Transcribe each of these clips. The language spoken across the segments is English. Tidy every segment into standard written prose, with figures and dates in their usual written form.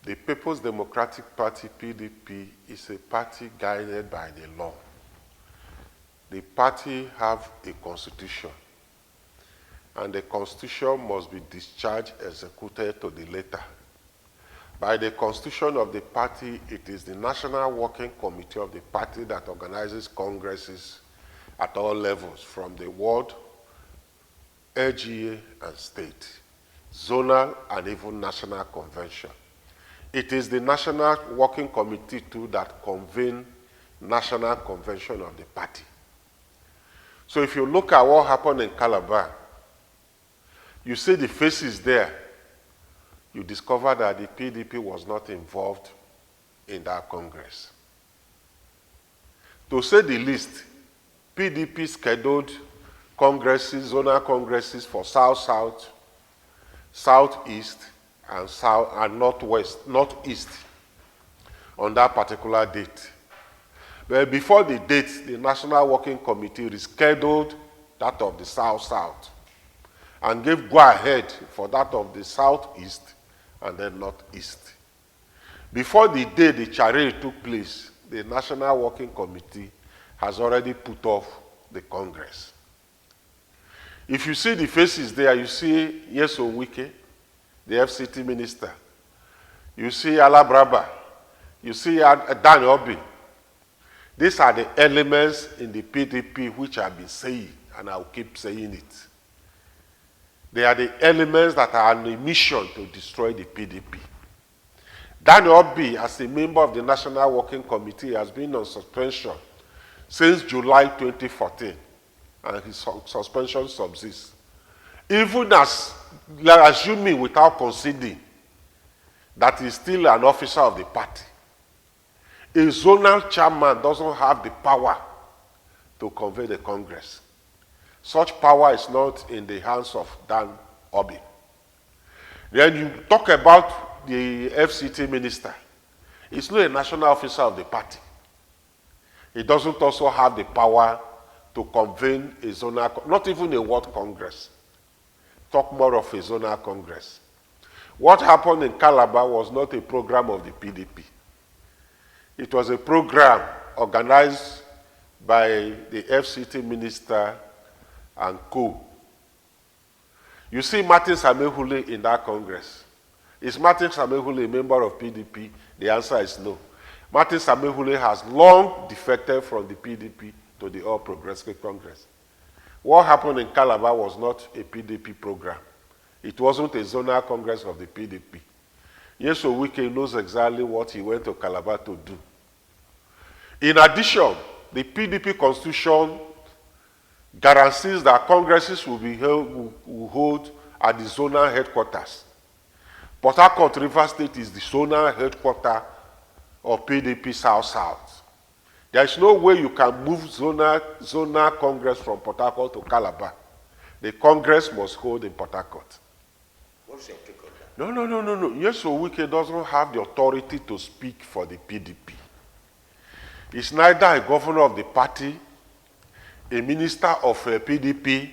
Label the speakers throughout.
Speaker 1: The People's Democratic Party, PDP, is a party guided by the law. The party have a constitution, and the constitution must be discharged, executed to the letter. By the constitution of the party, it is the National Working Committee of the party that organizes congresses at all levels, from the ward, LGA, and state, zonal, and even national convention. It is the National Working Committee, too, that convene national convention of the party. So if you look at what happened in Calabar, you see the faces there, you discover that the PDP was not involved in that Congress. To say the least, PDP scheduled congresses, zonal congresses for South-South, Southeast, and Northeast on that particular date. But before the date, the National Working Committee rescheduled that of the South-South and gave go-ahead for that of the Southeast and then Northeast. Before the day the charade took place, the National Working Committee has already put off the Congress. If you see the faces there, you see Nyesom Wike, the FCT minister. You see Alabraba. You see Dan Obi. These are the elements in the PDP which I've been saying, and I'll keep saying it. They are the elements that are on a mission to destroy the PDP. Dan Obi, as a member of the National Working Committee, has been on suspension since July 2014, and his suspension subsists. Even as assuming without conceding that he's still an officer of the party, a zonal chairman doesn't have the power to convene the Congress. Such power is not in the hands of Dan Obi. Then you talk about the FCT minister. He's not a national officer of the party. He doesn't also have the power to convene a zonal, not even a world congress. Talk more of a zonal congress. What happened in Calabar was not a program of the PDP. It was a program organized by the FCT minister and co. You see Martin Amaewhule in that Congress. Is Martin Amaewhule a member of PDP? The answer is no. Martin Amaewhule has long defected from the PDP to the All Progressive Congress. What happened in Calabar was not a PDP program. It wasn't a zonal congress of the PDP. Nyesom Wike knows exactly what he went to Calabar to do. In addition, the PDP constitution guarantees that congresses will hold at the zonal headquarters. Port Harcourt River State is the zonal headquarters of PDP South-South. There is no way you can move zonal congress from Port Harcourt to Calabar. The Congress must hold in Port Harcourt.
Speaker 2: What's your take on that?
Speaker 1: No. Nyesom Wike doesn't have the authority to speak for the PDP. He's neither a governor of the party, a minister of a PDP,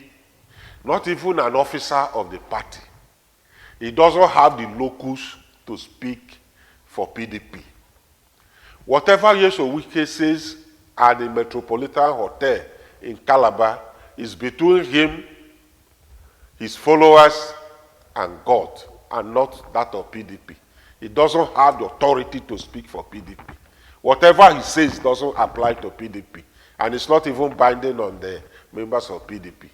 Speaker 1: not even an officer of the party. He doesn't have the locus to speak for PDP. Whatever Nyesom Wike says at the Metropolitan Hotel in Calabar is between him, his followers, and God, and not that of PDP. He doesn't have the authority to speak for PDP. Whatever he says doesn't apply to PDP, and it's not even binding on the members of PDP.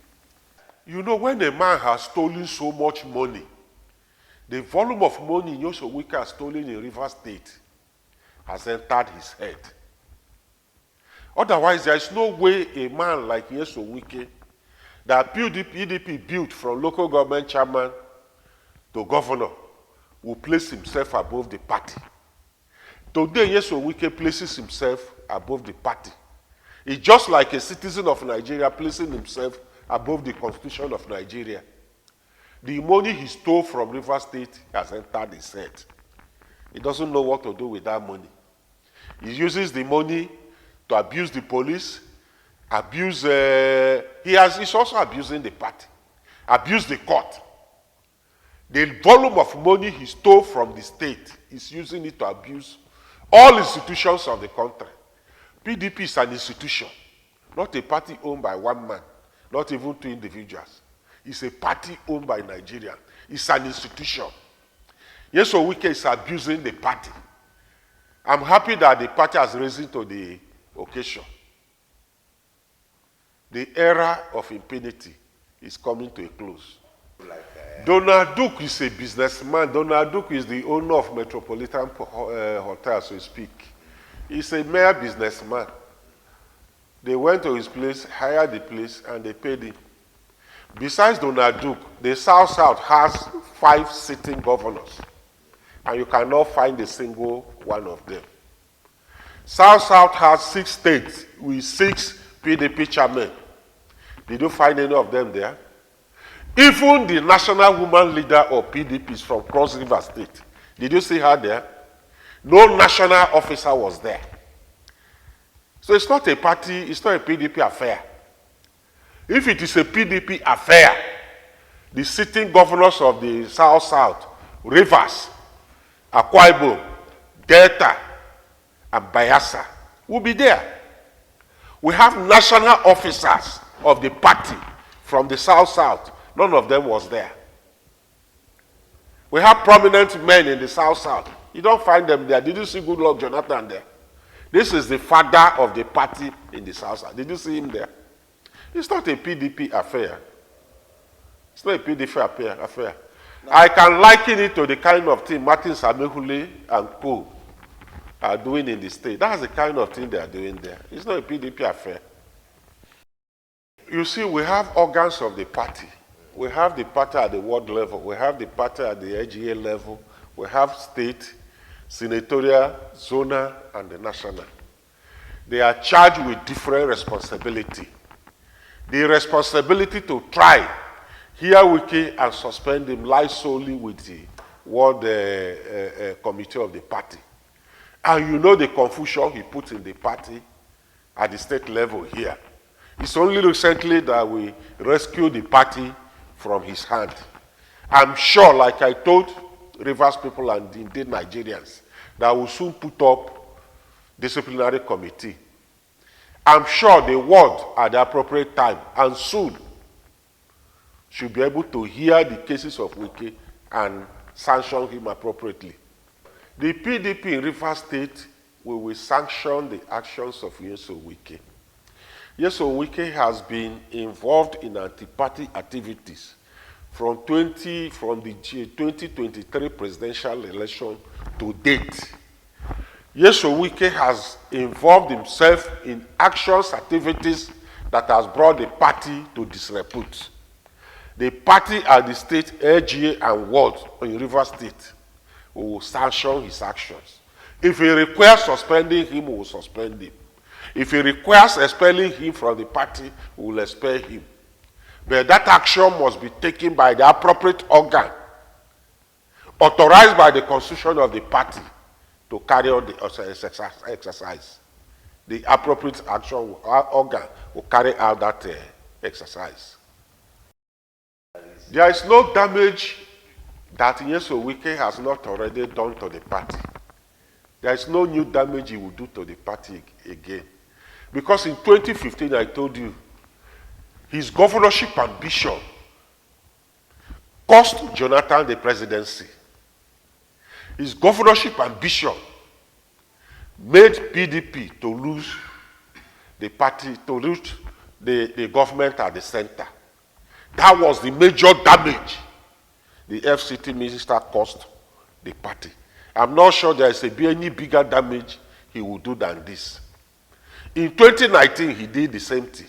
Speaker 1: You know, when a man has stolen so much money, the volume of money Nyesom Wike has stolen in Rivers State has entered his head. Otherwise, there is no way a man like Nyesom Wike, that PDP built from local government chairman to governor, will place himself above the party. Today, Nyesom Wike places himself above the party. It's just like a citizen of Nigeria placing himself above the constitution of Nigeria. The money he stole from Rivers State has entered his head. He doesn't know what to do with that money. He uses the money to abuse the police, he's also abusing the party, abuse the court. The volume of money he stole from the state is using it to abuse all institutions of the country. PDP is an institution, not a party owned by one man, not even two individuals. It's a party owned by Nigeria. It's an institution. Nyesom Wike is abusing the party. I'm happy that the party has risen to the occasion. The era of impunity is coming to a close. Donald Duke is a businessman. Donald Duke is the owner of Metropolitan Hotel, so to speak. He's a mere businessman. They went to his place, hired the place, and they paid him. Besides Donald Duke, the South has 5 sitting governors, and you cannot find a single one of them. South has 6 states with 6 PDP chairmen. Did you find any of them there? Even the national woman leader of PDP is from Cross River State. Did you see her there? No national officer was there. So it's not a party, it's not a PDP affair. If it is a PDP affair, the sitting governors of the South, Rivers, Akwa Ibom, Delta, and Bayelsa will be there. We have national officers of the party from the South. None of them was there. We have prominent men in the South. You don't find them there. Did you see Goodluck Jonathan there? This is the father of the party in the South. Did you see him there? It's not a PDP affair. It's not a PDP affair. No. I can liken it to the kind of thing Martin Amaewhule and co are doing in the state. That's the kind of thing they are doing there. It's not a PDP affair. You see, we have organs of the party. We have the party at the ward level. We have the party at the AGA level. We have state, senatorial, zonal, and the national. They are charged with different responsibility. The responsibility to try, hear Wike and suspend him lies solely with the ward committee of the party. And you know the confusion he put in the party at the state level here. It's only recently that we rescued the party from his hand. I'm sure, like I told Rivers people and indeed Nigerians, that we'll soon put up disciplinary committee. I'm sure the ward at the appropriate time and soon should be able to hear the cases of Wike and sanction him appropriately. The PDP in Rivers State will sanction the actions of Nyesom Wike. Nyesom Wike has been involved in anti-party activities from the 2023 presidential election to date. Nyesom Wike has involved himself in actions, activities that has brought the party to disrepute. The party at the state, AGA and ward in Rivers State will sanction his actions. If he requires suspending him, we will suspend him. If he requires expelling him from the party, we will expel him. But that action must be taken by the appropriate organ, authorized by the constitution of the party to carry out the exercise. The appropriate action organ will carry out that exercise. There is no damage that Nyesom Wike has not already done to the party. There is no new damage he will do to the party again. Because in 2015, I told you, his governorship ambition cost Jonathan the presidency. His governorship ambition made PDP to lose the party, to lose the government at the center. That was the major damage the FCT minister caused the party. I'm not sure there is any bigger damage he will do than this. In 2019, he did the same thing.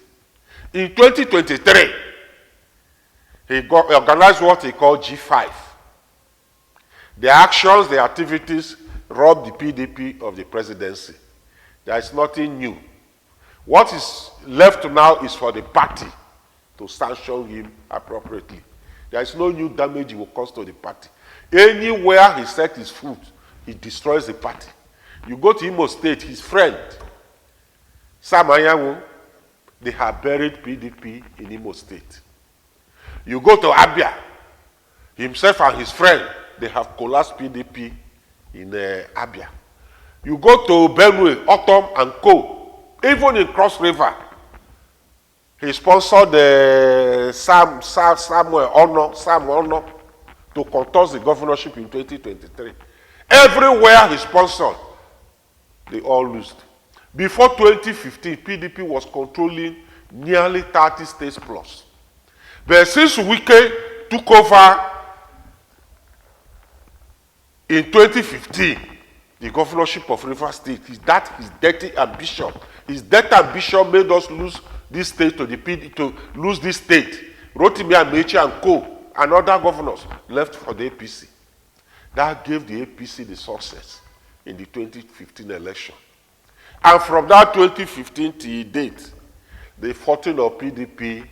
Speaker 1: In 2023, he organized what he called G5. The actions, the activities robbed the PDP of the presidency. There is nothing new. What is left now is for the party to sanction him appropriately. There is no new damage he will cause to the party. Anywhere he set his foot, he destroys the party. You go to Imo State, his friend, Sam Ayawo, they have buried PDP in Imo State. You go to Abia, Himself and his friend, they have collapsed PDP in Abia. You go to Benue, Autumn and Co. Even in Cross River, he sponsored Samuel Ono to contest the governorship in 2023. Everywhere he sponsored, they all lost. Before 2015, PDP was controlling nearly 30 states plus. But since Wike took over in 2015, the governorship of Rivers State, his dirty ambition. His dirty ambition made us lose this state to the PDP, to lose this state. Rotimi Amechi and Co. and other governors left for the APC. That gave the APC the success in the 2015 election. And from that 2015 till date, the fortune of PDP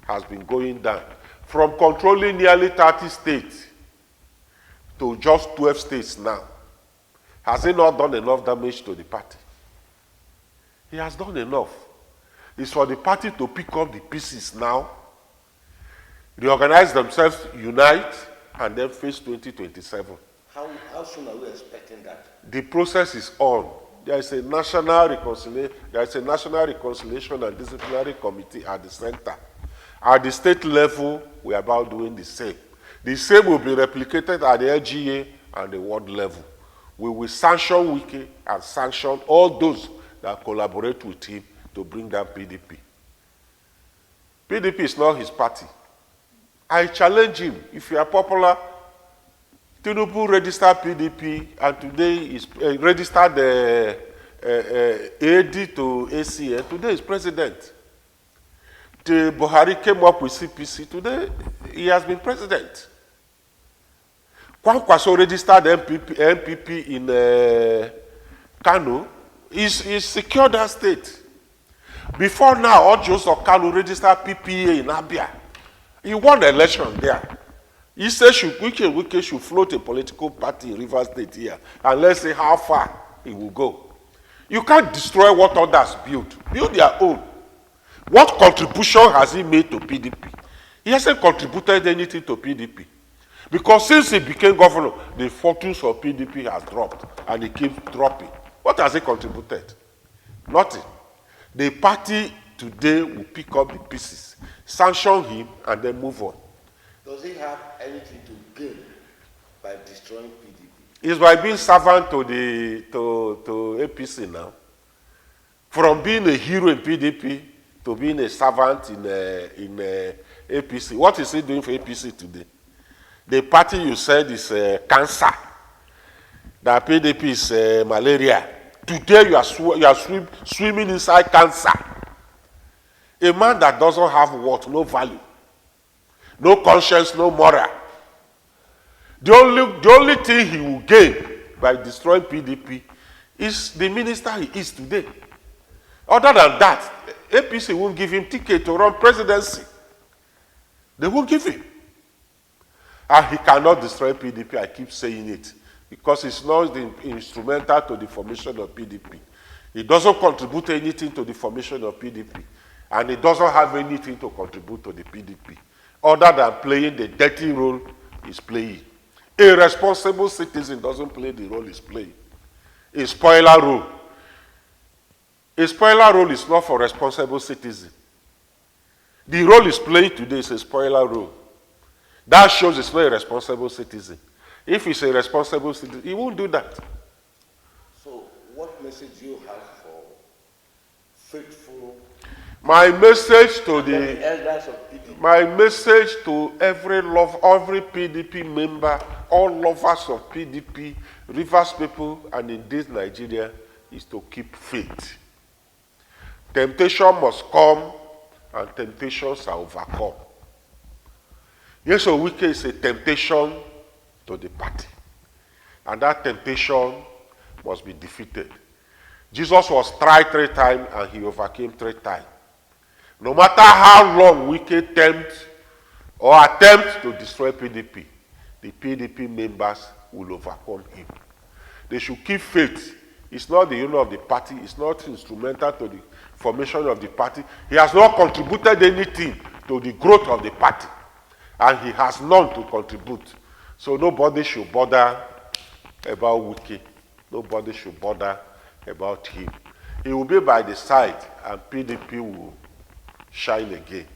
Speaker 1: has been going down. From controlling nearly 30 states to just 12 states now. Has he not done enough damage to the party? He has done enough. It's for the party to pick up the pieces now, reorganize themselves, unite, and then face 2027.
Speaker 2: How soon are we expecting that?
Speaker 1: The process is on. There is a national reconciliation and disciplinary committee at the center. At the state level, we are about doing the same. The same will be replicated at the LGA and the world level. We will sanction Wike and sanction all those that collaborate with him to bring down PDP. PDP is not his party. I challenge him. If you are popular, TINUBU registered PDP and today is registered AD to ACN. Today is president. The Buhari came up with CPC. Today he has been president. Kwankwaso registered MPP in Kanu. He's secured that state. Before now, Ojoso Kanu registered PPA in Abia. He won the election there. He said Wike should float a political party in Rivers State here, and let's see how far he will go. You can't destroy what others build. Build their own. What contribution has he made to PDP? He hasn't contributed anything to PDP. Because since he became governor, the fortunes of PDP has dropped, and he keeps dropping. What has he contributed? Nothing. The party today will pick up the pieces, sanction him, and then move on.
Speaker 2: Does he have anything to gain by destroying PDP?
Speaker 1: It's by being servant to APC now. From being a hero in PDP to being a servant in APC. What is he doing for APC today? The party you said is cancer. That PDP is malaria. Today you are swimming inside cancer. A man that doesn't have what? No value. No conscience, no moral. The only thing he will gain by destroying PDP is the minister he is today. Other than that, APC won't give him ticket to run presidency. They won't give him. And he cannot destroy PDP, I keep saying it, because it's not instrumental to the formation of PDP. He doesn't contribute anything to the formation of PDP, and he doesn't have anything to contribute to the PDP, other than playing the dirty role he's playing. A responsible citizen doesn't play the role he's playing. A spoiler role. A spoiler role is not for responsible citizen. The role he's playing today is a spoiler role. That shows he's not a responsible citizen. If he's a responsible citizen, he won't do that.
Speaker 2: So, what message do you have for faithful?
Speaker 1: My message to the
Speaker 2: elders of PDP.
Speaker 1: My message to every PDP member, all lovers of PDP, Rivers people, and indeed Nigeria, is to keep faith. Temptation must come, and temptations are overcome. Nyesom Wike is a temptation to the party. And that temptation must be defeated. Jesus was tried 3 times and he overcame 3 times. No matter how long Wike attempt to destroy PDP, the PDP members will overcome him. They should keep faith. It's not the owner of the party. It's not instrumental to the formation of the party. He has not contributed anything to the growth of the party. and he has none to contribute. So nobody should bother about Wike. Nobody should bother about him. He will be by the side, and PDP will shine again.